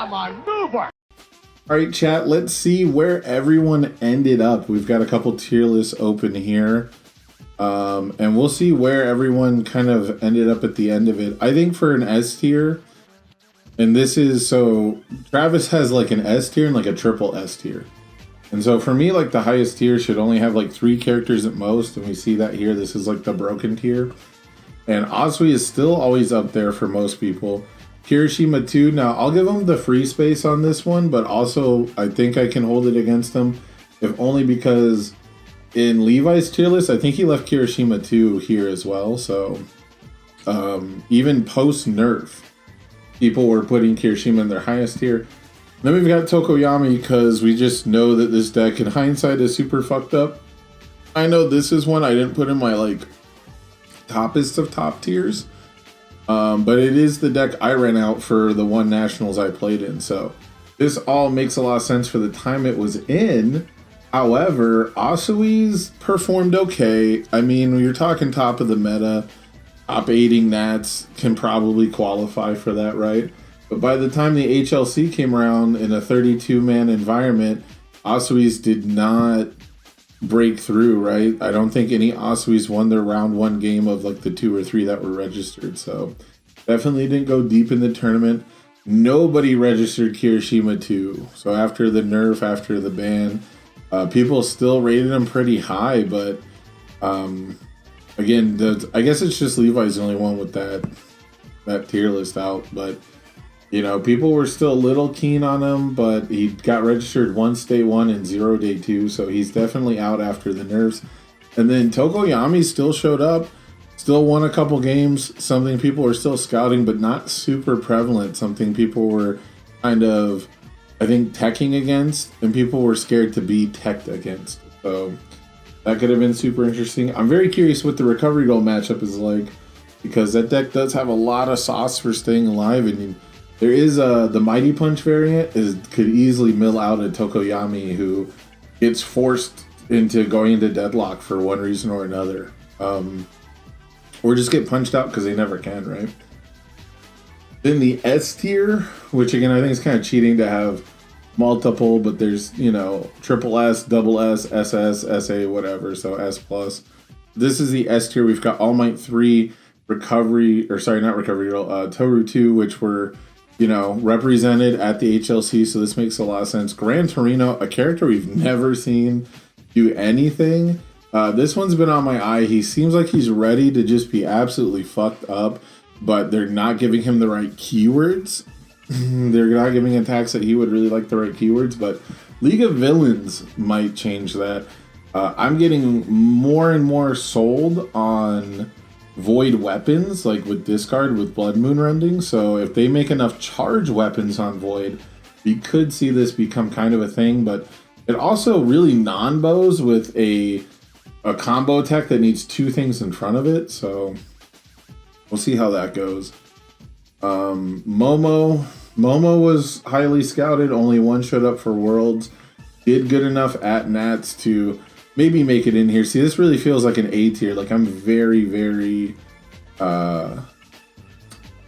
All right, chat, let's see where everyone ended up. We've got a couple tier lists open here. And we'll see where everyone kind of ended up at the end of it. I think for an S tier, and this is, so Travis has like an S tier and like a triple S tier. And so for me, like the highest tier should only have like 3 characters at most. And we see that here. This is like the broken tier. And Asui is still always up there for most people. Kirishima 2, now I'll give him the free space on this one, but also I think I can hold it against him, if only because in Levi's tier list, I think he left Kirishima 2 here as well. So even post nerf, people were putting Kirishima in their highest tier. Then we've got Tokoyami because we just know that this deck in hindsight is super fucked up. I know this is one I didn't put in my like toppest of top tiers. But it is the deck I ran out for the one nationals I played in. So this all makes a lot of sense for the time it was in. However, Asui's performed okay. I mean, you're talking top of the meta. Top 8 Nats can probably qualify for that, right? But by the time the HLC came around in a 32-man environment, Asui's did not break through, right? I don't think any Asui's won their round 1 game of like the 2 or 3 that were registered. So definitely didn't go deep in the tournament. Nobody registered Kirishima 2. So after the nerf, after the ban, people still rated him pretty high. But again, I guess it's just Levi's the only one with that tier list out. But you know, people were still a little keen on him, but he got registered once day 1 and 0 day 2, so he's definitely out after the nerfs. And then Tokoyami still showed up, still won a couple games, something people were still scouting, but not super prevalent, something people were kind of, I think, teching against, and people were scared to be teched against. So that could have been super interesting. I'm very curious what the recovery goal matchup is like, because that deck does have a lot of sauce for staying alive, and there is the Mighty Punch variant could easily mill out a Tokoyami who gets forced into going into deadlock for one reason or another. Or just get punched out because they never can, right? Then the S tier, which again I think is kind of cheating to have multiple, but there's, you know, triple S, double S, SS, SA, whatever, so S plus. This is the S tier. We've got All Might 3, Recovery, or sorry, not Recovery, Toru 2, which were, you know, represented at the HLC, so this makes a lot of sense. Gran Torino, a character we've never seen do anything. This one's been on my eye. He seems like he's ready to just be absolutely fucked up, but they're not giving him the right keywords. They're not giving attacks that he would really like the right keywords, but League of Villains might change that. I'm getting more and more sold on void weapons, like with discard with Blood Moon Rending. So if they make enough charge weapons on void, we could see this become kind of a thing. But it also really non-bows with a combo tech that needs 2 things in front of it. So we'll see how that goes. Momo was highly scouted. Only 1 showed up for Worlds. Did good enough at Nats to maybe make it in here. See, this really feels like an A tier. Like I'm very, very, I'm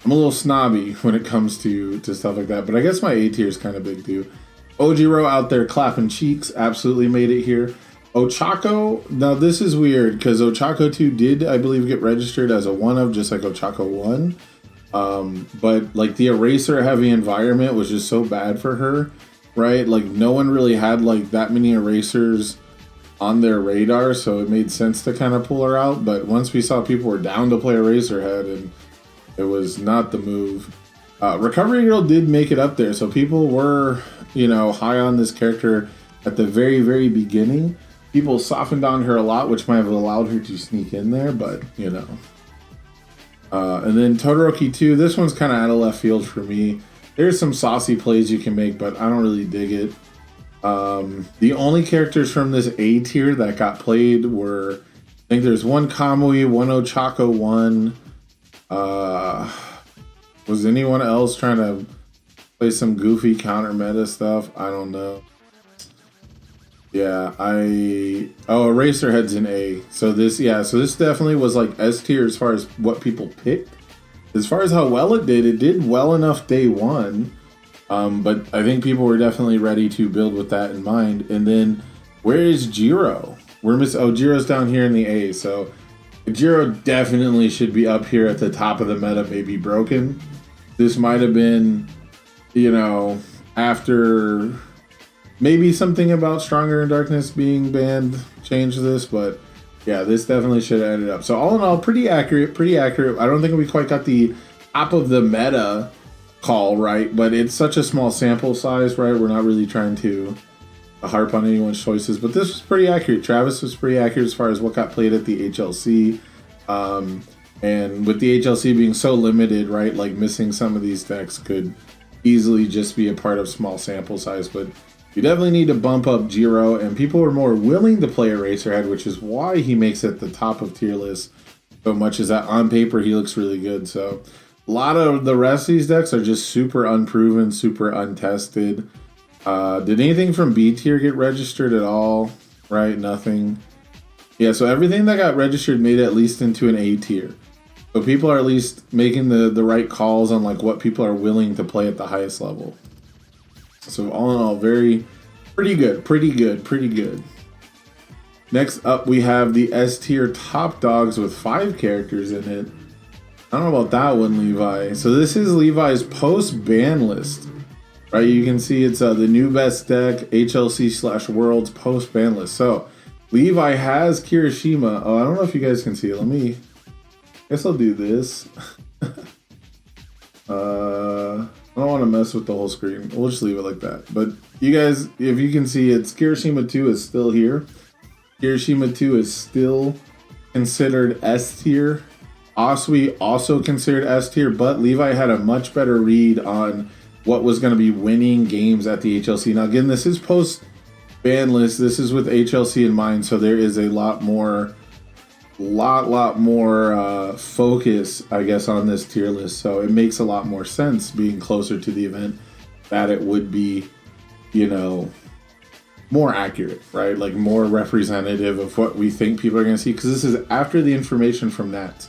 a little snobby when it comes to stuff like that. But I guess my A tier is kind of big too. Ojiro out there clapping cheeks, absolutely made it here. Ochako, now this is weird because Ochako 2 did, I believe, get registered as a 1-of, just like Ochako 1. But like the eraser heavy environment was just so bad for her, right? Like no one really had like that many erasers on their radar, so it made sense to kind of pull her out. But once we saw people were down to play Eraserhead, and it was not the move. Recovery Girl did make it up there, so people were, you know, high on this character at the very, very beginning. People softened on her a lot, which might have allowed her to sneak in there, but, you know. And then Todoroki 2, this one's kind of out of left field for me. There's some saucy plays you can make, but I don't really dig it. The only characters from this A tier that got played were, I think there's 1 Kamui, 1 Ochako, 1. Was anyone else trying to play some goofy counter meta stuff? I don't know. Yeah, Eraserhead's an A. So this definitely was like S tier as far as what people picked. As far as how well it did well enough day 1. But I think people were definitely ready to build with that in mind. And then where is Jiro? We're missing. Oh, Jiro's down here in the A. So Jiro definitely should be up here at the top of the meta, maybe broken. This might have been, you know, after maybe something about Stronger in Darkness being banned changed this, but yeah, this definitely should have ended up. So all in all, pretty accurate, pretty accurate. I don't think we quite got the top of the meta call right, but it's such a small sample size, right? We're not really trying to harp on anyone's choices, but this was pretty accurate. Travis was pretty accurate as far as what got played at the HLC. And with the HLC being so limited, right, like missing some of these decks could easily just be a part of small sample size, but you definitely need to bump up Jiro, and people are more willing to play Eraserhead, which is why he makes it the top of tier list so much, is that on paper he looks really good. So a lot of the rest of these decks are just super unproven, super untested. Did anything from B tier get registered at all? Right, nothing. Yeah, so everything that got registered made it at least into an A tier. So people are at least making the right calls on like what people are willing to play at the highest level. So all in all, pretty good. Next up, we have the S tier top dogs with 5 characters in it. I don't know about that one, Levi. So this is Levi's post ban list, right? You can see it's the new best deck HLC/Worlds post ban list. So Levi has Kirishima. Oh, I don't know if you guys can see it. I guess I'll do this. I don't want to mess with the whole screen. We'll just leave it like that. But you guys, if you can see, it's Kirishima 2 is still here. Kirishima 2 is still considered S tier. Asui also considered S tier, but Levi had a much better read on what was going to be winning games at the HLC. Now, again, this is post ban list. This is with HLC in mind, so there is a lot more focus, I guess, on this tier list. So it makes a lot more sense being closer to the event that it would be, you know, more accurate, right? Like more representative of what we think people are going to see, because this is after the information from Nats.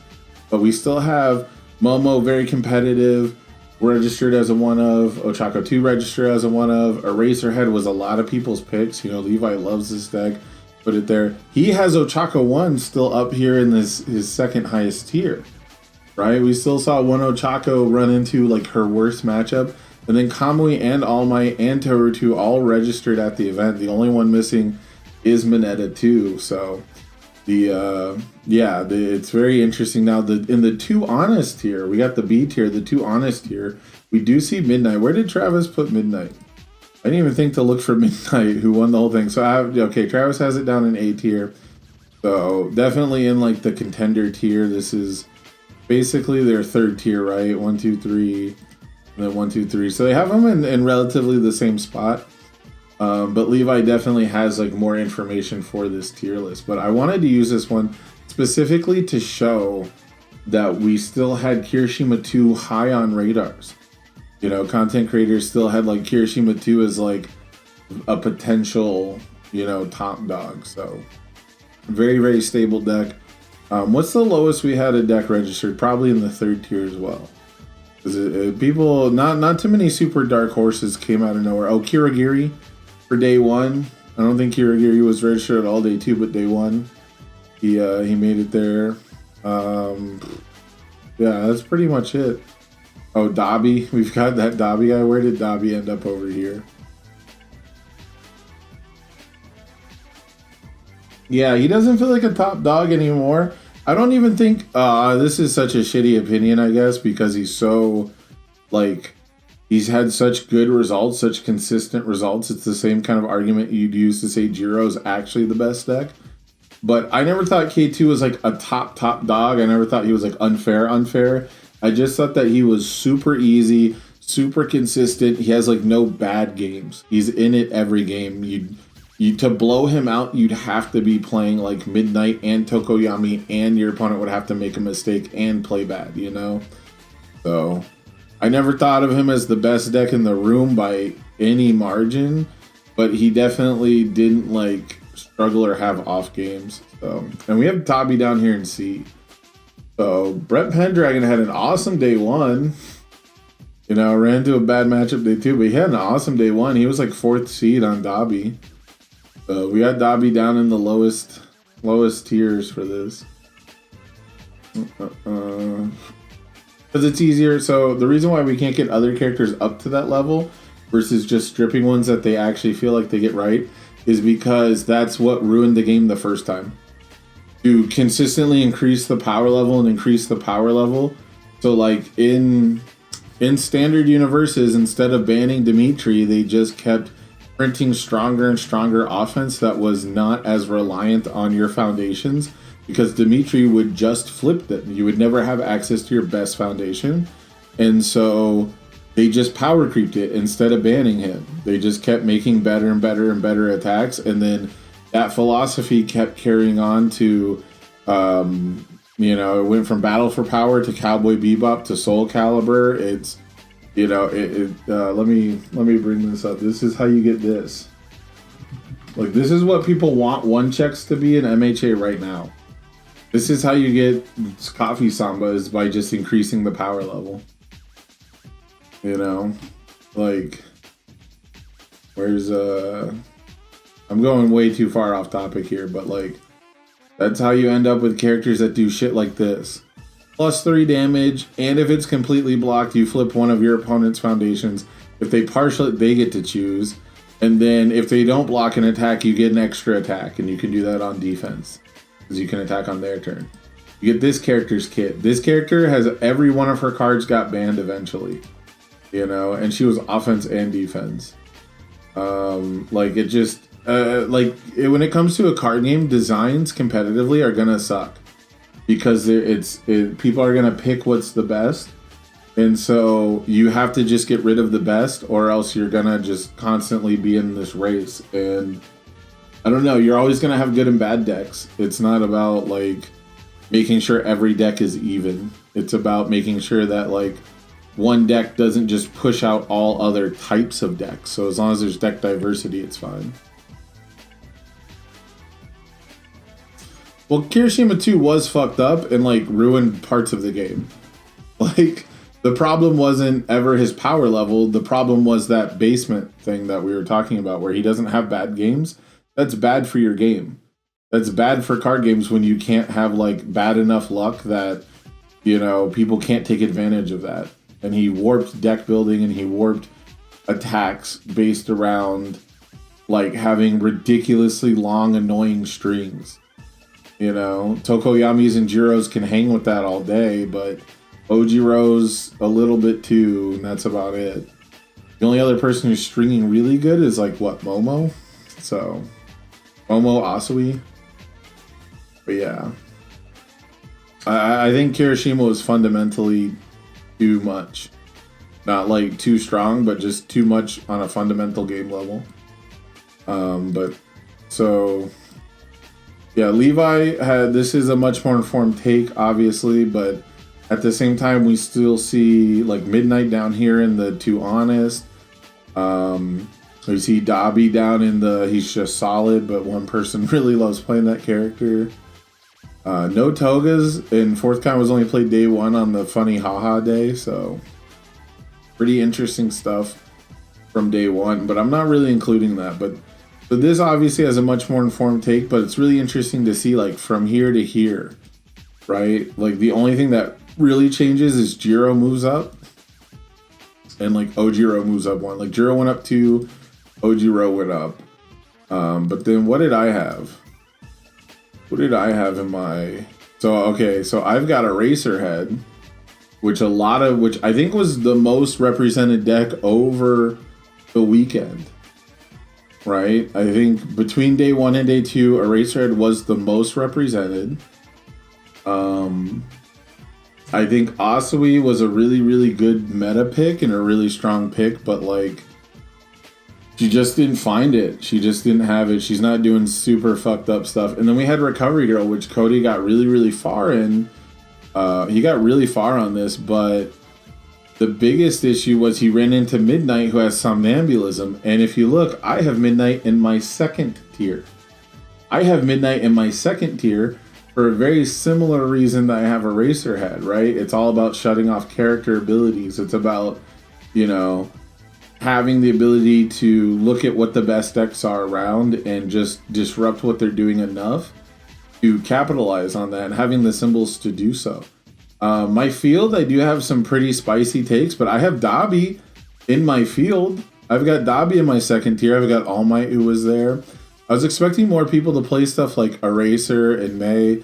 But we still have Momo very competitive, registered as a 1 of, Ochako 2 registered as a 1 of, Eraserhead was a lot of people's picks. You know, Levi loves this deck. Put it there. He has Ochako 1 still up here in his second highest tier, right? We still saw one Ochako run into like her worst matchup, and then Kamui and All Might and Toru 2 all registered at the event. The only one missing is Mineta 2. So it's very interesting. Now in the 2 honest tier, we got the B tier, the 2 honest tier. We do see Midnight. Where did Travis put Midnight? I didn't even think to look for Midnight, who won the whole thing. So Travis has it down in A tier. So definitely in like the contender tier. This is basically their 3rd tier, right? 1, 2, 3, and then 1, 2, 3. So they have them in relatively the same spot. But Levi definitely has like more information for this tier list. But I wanted to use this one specifically to show that we still had Kirishima 2 high on radars. You know, content creators still had like Kirishima 2 as like a potential, you know, top dog. So very, very stable deck. What's the lowest we had a deck registered? Probably in the 3rd tier as well. Because people, not too many super dark horses came out of nowhere. Oh, Kirigiri for day 1. I don't think Kirigiri was registered all day 2, but day 1 he made it there. Yeah, that's pretty much it. Oh, Dobby. We've got that Dobby guy. Where did Dobby end up over here? Yeah, he doesn't feel like a top dog anymore. I don't even think... this is such a shitty opinion, I guess, because he's so... Like, he's had such good results, such consistent results. It's the same kind of argument you'd use to say Jiro's actually the best deck. But I never thought K2 was like a top dog. I never thought he was like unfair. I just thought that he was super easy, super consistent. He has like no bad games. He's in it every game. You to blow him out, you'd have to be playing like Midnight and Tokoyami, and your opponent would have to make a mistake and play bad, you know? So I never thought of him as the best deck in the room by any margin, but he definitely didn't like struggle or have off games. So, and we have Dobby down here in C. So Brett Pendragon had an awesome day 1. You know, ran into a bad matchup day 2, but he had an awesome day 1. He was like 4th seed on Dobby. So we got Dobby down in the lowest tiers for this. Because it's easier. So the reason why we can't get other characters up to that level versus just stripping ones that they actually feel like they get right is because that's what ruined the game the first time. To consistently increase the power level and increase the power level. So like in standard universes, instead of banning Dimitri, they just kept printing stronger and stronger offense that was not as reliant on your foundations, because Dimitri would just flip them. You would never have access to your best foundation. And so they just power creeped it instead of banning him. They just kept making better and better and better attacks. And then that philosophy kept carrying on to, you know, it went from Battle for Power to Cowboy Bebop to Soul Calibur. It's, you know, let me bring this up. This is how you get this. Like, this is what people want one checks to be in MHA right now. This is how you get Coffee Samba, is by just increasing the power level. You know, like, where's I'm going way too far off topic here, but like, that's how you end up with characters that do shit like this. +3 damage, and if it's completely blocked, you flip one of your opponent's foundations. If they partial it, they get to choose. And then if they don't block an attack, you get an extra attack, and you can do that on defense, because you can attack on their turn. You get this character's kit. This character has every one of her cards got banned eventually, you know, and she was offense and defense. Like, it just, when it comes to a card game, designs competitively are gonna suck, because people are gonna pick what's the best, and so you have to just get rid of the best, or else you're gonna just constantly be in this race. And I don't know, you're always gonna have good and bad decks. It's not about like making sure every deck is even. It's about making sure that like one deck doesn't just push out all other types of decks. So as long as there's deck diversity, it's fine. Well, Kirishima 2 was fucked up and like ruined parts of the game. Like, the problem wasn't ever his power level. The problem was that basement thing that we were talking about, where he doesn't have bad games. That's bad for your game. That's bad for card games when you can't have like bad enough luck that, you know, people can't take advantage of that. And he warped deck building, and he warped attacks based around like having ridiculously long, annoying strings. You know, Tokoyamis and Jiros can hang with that all day, but Ojiro's a little bit too, and that's about it. The only other person who's stringing really good is like, what, Momo? So, Momo, Asui. But yeah. I think Kirishima was fundamentally too much. Not like too strong, but just too much on a fundamental game level. But, so... yeah, Levi this is a much more informed take, obviously, but at the same time, we still see like Midnight down here in the Too Honest. We see Dobby down in the he's just solid, but one person really loves playing that character. No Togas, and Fourth Kind was only played day 1 on the funny haha day, so pretty interesting stuff from day 1, but I'm not really including that. But this obviously has a much more informed take, but it's really interesting to see like from here to here, right? Like the only thing that really changes is Jiro moves up, and like Ojiro moves up 1. Like Jiro went up 2, Ojiro went up. But then what did I have? What did I have in my... So, okay, so I've got Eraserhead, which I think was the most represented deck over the weekend. Right? I think between day 1 and day 2, Eraserhead was the most represented. I think Asui was a really, really good meta pick and a really strong pick, but like, she just didn't find it. She just didn't have it. She's not doing super fucked up stuff. And then we had Recovery Girl, which Cody got really, really far in. He got really far on this, but the biggest issue was he ran into Midnight, who has Somnambulism. And if you look, I have Midnight in my second tier. I have Midnight in my second tier for a very similar reason that I have Eraserhead, right? It's all about shutting off character abilities. It's about you know, having the ability to look at what the best decks are around and just disrupt what they're doing enough to capitalize on that, and having the symbols to do so. My field, I do have some pretty spicy takes, but I have Dobby in my field. I've got Dobby in my second tier. I've got All Might, who was there. I was expecting more people to play stuff like Eraser and May.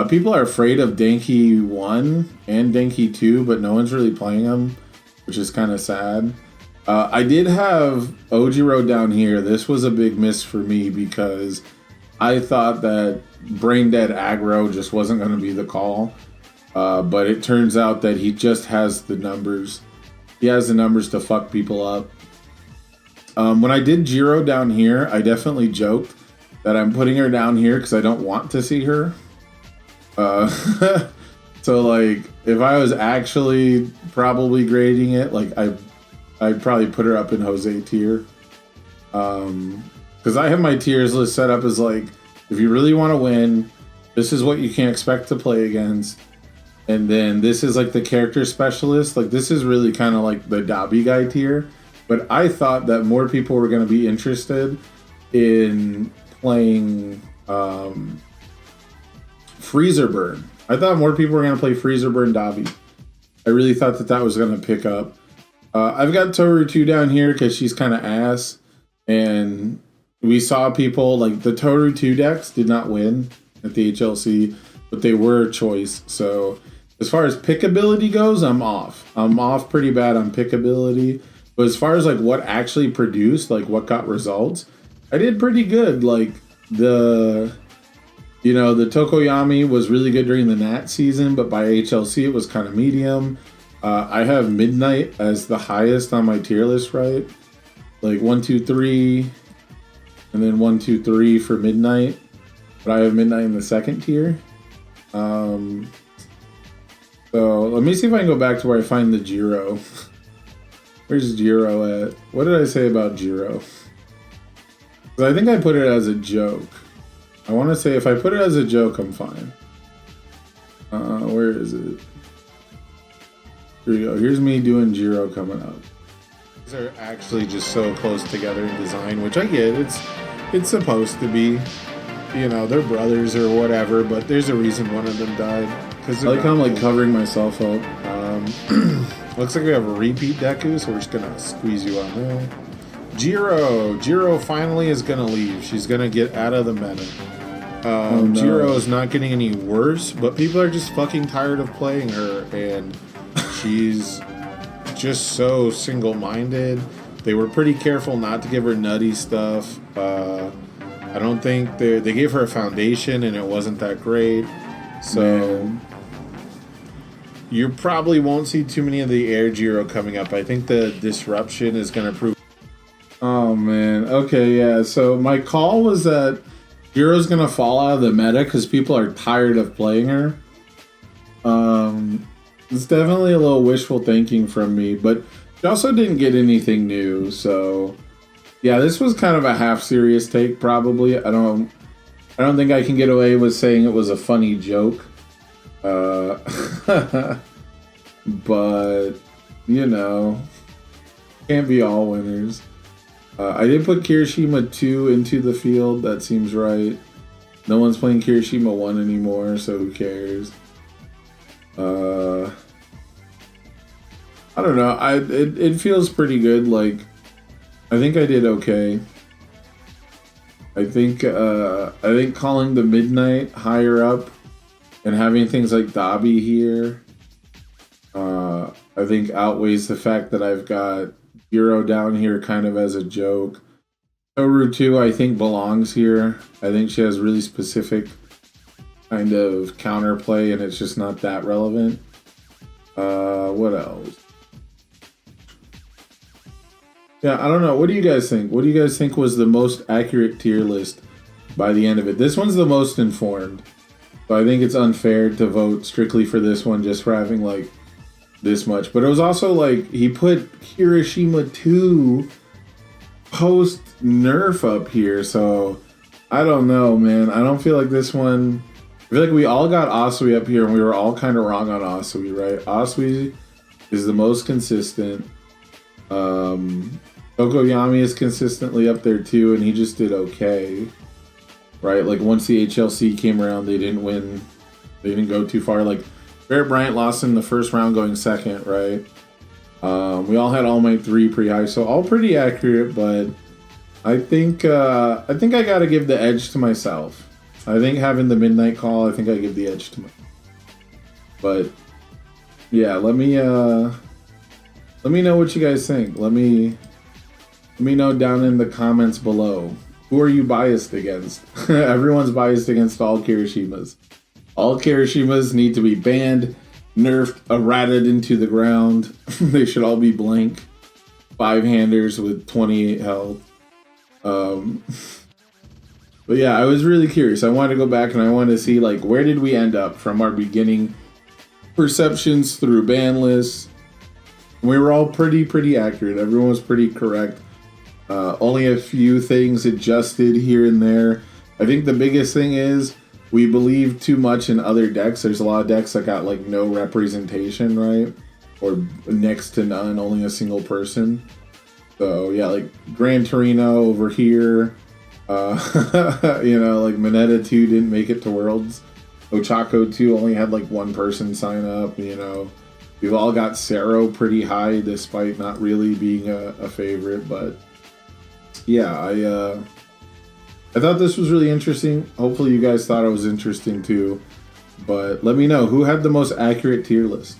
People are afraid of Denki 1 and Denki 2, but no one's really playing them, which is kind of sad. I did have Ojiro down here. This was a big miss for me because I thought that Brain Dead aggro just wasn't going to be the call. But it turns out that he just has the numbers. He has the numbers to fuck people up. When I did Jiro down here, I definitely joked that I'm putting her down here because I don't want to see her. So like, if I was actually probably grading it, like I'd probably put her up in Jose tier. Because I have my tiers list set up as like, if you really want to win, this is what you can expect to play against. And then this is like the character specialist. Like this is really kind of like the Dobby guy tier. But I thought that more people were going to be interested in playing Freezer Burn. I thought more people were going to play Freezer Burn Dobby. I really thought that that was going to pick up. I've got Toru 2 down here because she's kind of ass. And we saw people, like the Toru 2 decks did not win at the HLC, but they were a choice. So as far as pickability goes, I'm off. I'm off pretty bad on pickability. But as far as like what actually produced, like what got results, I did pretty good. Like the Tokoyami was really good during the Nat season, but by HLC it was kind of medium. I have Midnight as the highest on my tier list, right? Like 1, 2, 3, and then 1, 2, 3 for Midnight. But I have Midnight in the second tier. So let me see if I can go back to where I find the Jiro. Where's Jiro at? What did I say about Jiro? I think I put it as a joke. I want to say if I put it as a joke, I'm fine. Where is it? Here we go. Here's me doing Jiro coming up. These are actually just so close together in design, which I get. It's supposed to be. You know, they're brothers or whatever, but there's a reason one of them died. Because I like how I'm like covering myself up. Looks like we have a repeat Deku, so we're just gonna squeeze you on there. Jiro finally is gonna leave. She's gonna get out of the meta. No. Jiro is not getting any worse, but people are just fucking tired of playing her, and she's just so single-minded. They were pretty careful not to give her nutty stuff. I don't think they gave her a foundation, and it wasn't that great. So man, you probably won't see too many of the Air Jiro coming up. I think the disruption is going to prove. Oh man. Okay, yeah. So my call was that Jiro's going to fall out of the meta because people are tired of playing her. It's definitely a little wishful thinking from me, but she also didn't get anything new. So yeah, this was kind of a half serious take. Probably. I don't think I can get away with saying it was a funny joke. But you know, can't be all winners. I did put Kirishima 2 into the field. That seems right. No one's playing Kirishima 1 anymore, so who cares? I don't know. It feels pretty good. Like, I think I did okay. I think calling the Midnight higher up and having things like Dobby here, I think outweighs the fact that I've got Jiro down here kind of as a joke. Toru 2 I think belongs here. I think she has really specific kind of counterplay, and it's just not that relevant. What else? Yeah, I don't know. What do you guys think? What do you guys think was the most accurate tier list by the end of it? This one's the most informed. So I think it's unfair to vote strictly for this one just for having like this much. But it was also like he put Kirishima 2 post nerf up here. So I don't know, man. I don't feel like this one. I feel like we all got Asui up here and we were all kind of wrong on Asui, right? Asui is the most consistent. Tokoyami is consistently up there too, and he just did okay. Right, like once the HLC came around, they didn't win. They didn't go too far. Like Barrett Bryant lost in the first round, going second. Right. We all had All Might 3 pre-high, so all pretty accurate. But I think I gotta give the edge to myself. I think having the midnight call, I think I give the edge to my. But yeah, let me know what you guys think. Let me know down in the comments below. Who are you biased against? Everyone's biased against all Kirishimas. All Kirishimas need to be banned, nerfed, errated into the ground. They should all be blank. 5-handers with 28 health. But yeah, I was really curious. I wanted to go back and I wanted to see, like, where did we end up from our beginning perceptions through ban lists. We were all pretty accurate. Everyone was pretty correct. Only a few things adjusted here and there. I think the biggest thing is we believe too much in other decks. There's a lot of decks that got like no representation, right? Or next to none, only a single person. So yeah, like Gran Torino over here. You know, like Mineta 2 didn't make it to Worlds. Ochako 2 only had like one person sign up, you know. We've all got Sero pretty high despite not really being a favorite, but yeah, I thought this was really interesting. Hopefully you guys thought it was interesting too. But let me know who had the most accurate tier list.